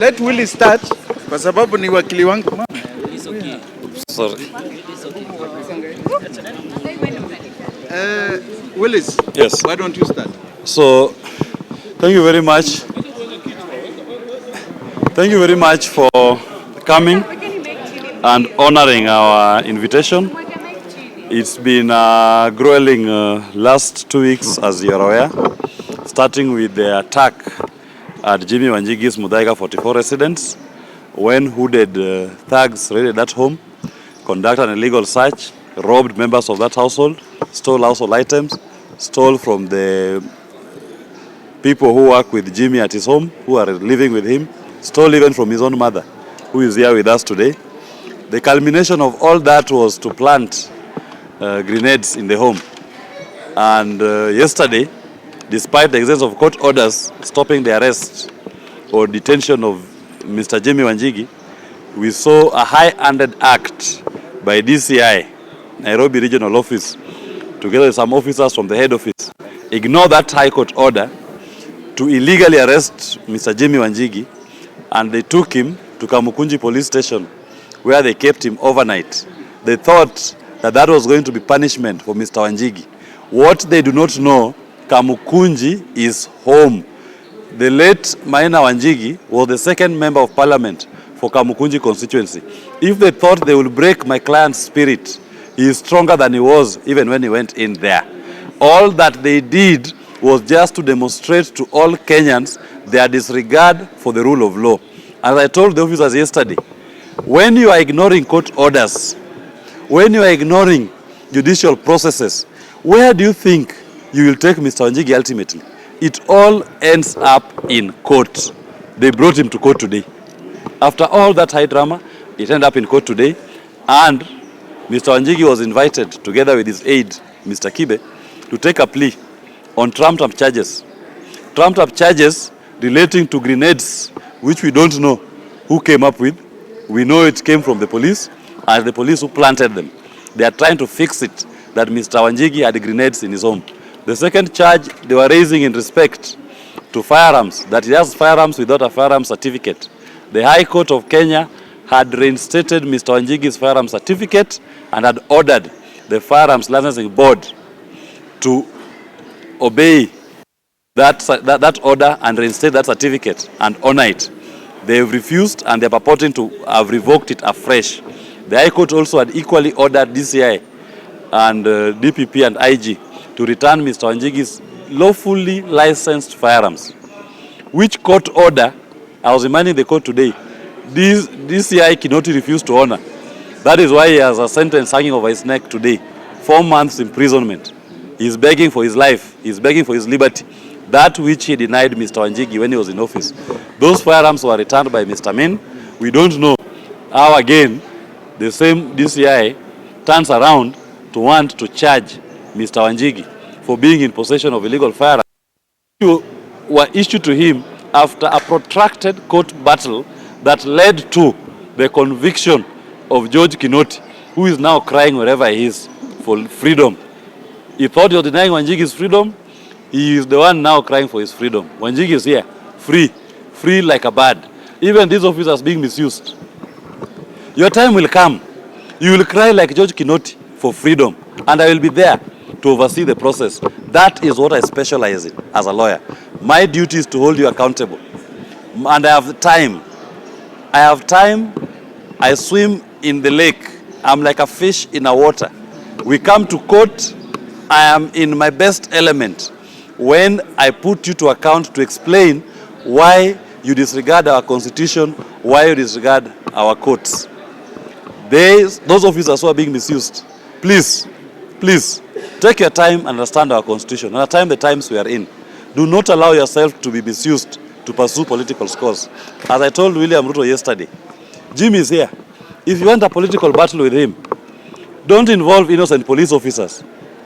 Let Willis start kwa sababu ni wakili wangu. Sorry. Willis, yes. Why don't you start? So, thank you very much. Thank you very much for coming and honoring our invitation. It's been a grueling last 2 weeks, as you are aware, starting with the attack at Jimmy Wanjigi's Muthaiga 44 residence, when hooded thugs raided that home, conducted an illegal search, robbed members of that household, stole household items, stole from the people who work with Jimmy at his home, who are living with him, stole even from his own mother, who is here with us today. The culmination of all that was to plant grenades in the home. And yesterday, despite the existence of court orders stopping the arrest or detention of Mr. Jimmy Wanjigi, we saw a high-handed act by DCI, Nairobi Regional Office, together with some officers from the head office, ignore that high court order to illegally arrest Mr. Jimmy Wanjigi, and they took him to Kamukunji police station, where they kept him overnight. They thought that that was going to be punishment for Mr. Wanjigi. What they do not know, Kamukunji is home. The late Maina Wanjigi was the second member of parliament for Kamukunji constituency. If they thought they would break my client's spirit, he is stronger than he was even when he went in there. All that they did was just to demonstrate to all Kenyans their disregard for the rule of law. As I told the officers yesterday, when you are ignoring court orders, when you are ignoring judicial processes, where do you think you will take Mr. Wanjigi ultimately? It all ends up in court. They brought him to court today. After all that high drama, it ended up in court today, and Mr. Wanjigi was invited, together with his aide, Mr. Kibe, to take a plea on trumped-up charges. Trumped-up charges relating to grenades, which we don't know who came up with. We know it came from the police, and the police who planted them. They are trying to fix it, that Mr. Wanjigi had grenades in his home. The second charge they were raising in respect to firearms, that he has firearms without a firearms certificate. The High Court of Kenya had reinstated Mr. Wanjigi's firearms certificate and had ordered the Firearms Licensing Board to obey that order and reinstate that certificate and honor it. They have refused, and they are purporting to have revoked it afresh. The High Court also had equally ordered DCI and DPP and IG to return Mr. Wanjigi's lawfully licensed firearms, which court order, I was reminding the court today, DCI Kinoti refused to honor. That is why he has a sentence hanging over his neck today, 4 months imprisonment. He is begging for his life, he is begging for his liberty, that which he denied Mr. Wanjigi when he was in office. Those firearms were returned by Mr. Min. We don't know how again the same DCI turns around to want to charge Mr. Wanjigi for being in possession of illegal firearms. Were issued to him after a protracted court battle that led to the conviction of George Kinoti, who is now crying wherever he is for freedom. He thought he was denying Wanjigi's freedom. He is the one now crying for his freedom. Wanjigi is here, free like a bird. Even these officers being misused. Your time will come. You will cry like George Kinoti for freedom, and I will be there to oversee the process. That is what I specialize in as a lawyer. My duty is to hold you accountable. And I have the time. I swim in the lake. I'm like a fish in a water. We come to court. I am in my best element when I put you to account to explain why you disregard our constitution, why you disregard our courts. Those officers who are being misused, please, take your time and understand our constitution. Understand the times we are in. Do not allow yourself to be misused to pursue political scores. As I told William Ruto yesterday, Jimmy is here. If you want a political battle with him, don't involve innocent police officers.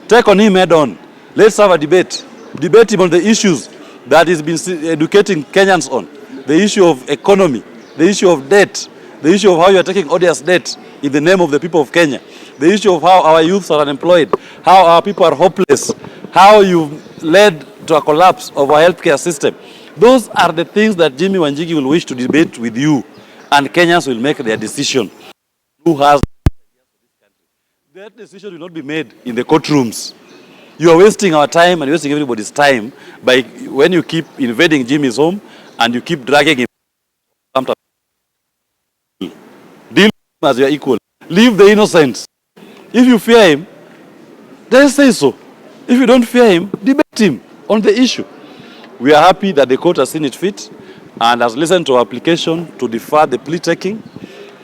Take on him head on. Let's have a debate. Debate him on the issues that he's been educating Kenyans on. The issue of economy, the issue of debt, the issue of how you are taking odious debt in the name of the people of Kenya, the issue of how our youths are unemployed, how our people are hopeless, how you've led to a collapse of our healthcare system. Those are the things that Jimmy Wanjigi will wish to debate with you, and Kenyans will make their decision. Who has that decision will not be made in the courtrooms. You are wasting our time and wasting everybody's time by when you keep invading Jimmy's home and you keep dragging him. Deal with him as you are equal. Leave the innocents. If you fear him, then say so. If you don't fear him, debate him on the issue. We are happy that the court has seen it fit and has listened to our application to defer the plea taking,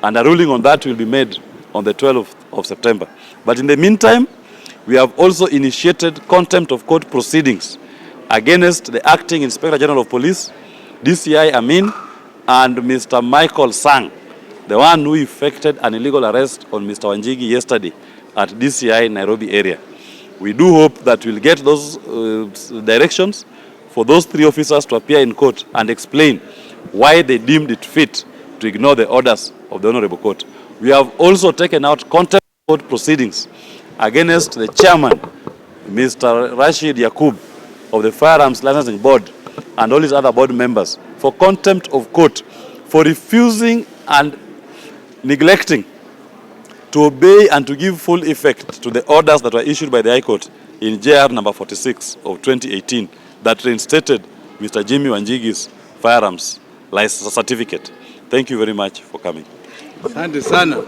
and a ruling on that will be made on the 12th of September. But in the meantime, we have also initiated contempt of court proceedings against the Acting Inspector General of Police, DCI Amin, and Mr. Michael Sang, the one who effected an illegal arrest on Mr. Wanjigi yesterday at DCI Nairobi area. We do hope that we'll get those directions for those three officers to appear in court and explain why they deemed it fit to ignore the orders of the Honorable Court. We have also taken out contempt of court proceedings against the chairman, Mr. Rashid Yakub, of the Firearms Licensing Board, and all his other board members for contempt of court for refusing and neglecting to obey and to give full effect to the orders that were issued by the High Court in JR number 46 of 2018 that reinstated Mr. Jimmy Wanjigi's firearms license certificate. Thank you very much for coming. Asante sana.